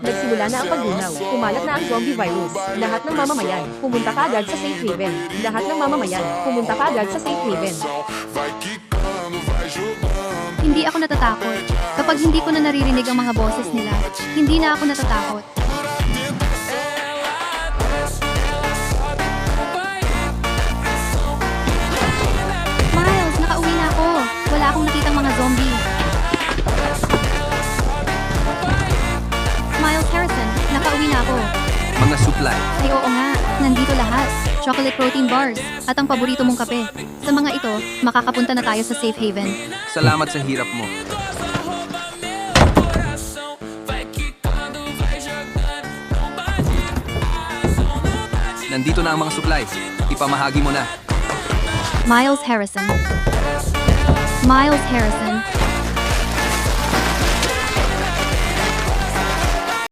Nagsimula na ang paggunaw. Kumalat na ang zombie virus. Lahat ng mamamayan, pumunta ka agad sa safe haven. Lahat ng mamamayan, pumunta ka agad sa safe haven. Hindi ako natatakot. Kapag hindi ko na naririnig ang mga boses nila, hindi na ako natatakot. Miles, nakauwi na ako. Wala akong nakitang mga zombie. Miles Harrison, nakauwi na ako. Mga supply. Ay oo nga, nandito lahat. Chocolate protein bars at ang paborito mong kape. Sa mga ito, makakapunta na tayo sa safe haven. Salamat sa hirap mo. Nandito na ang mga supplies. Ipamahagi mo na. Miles Harrison. Miles Harrison,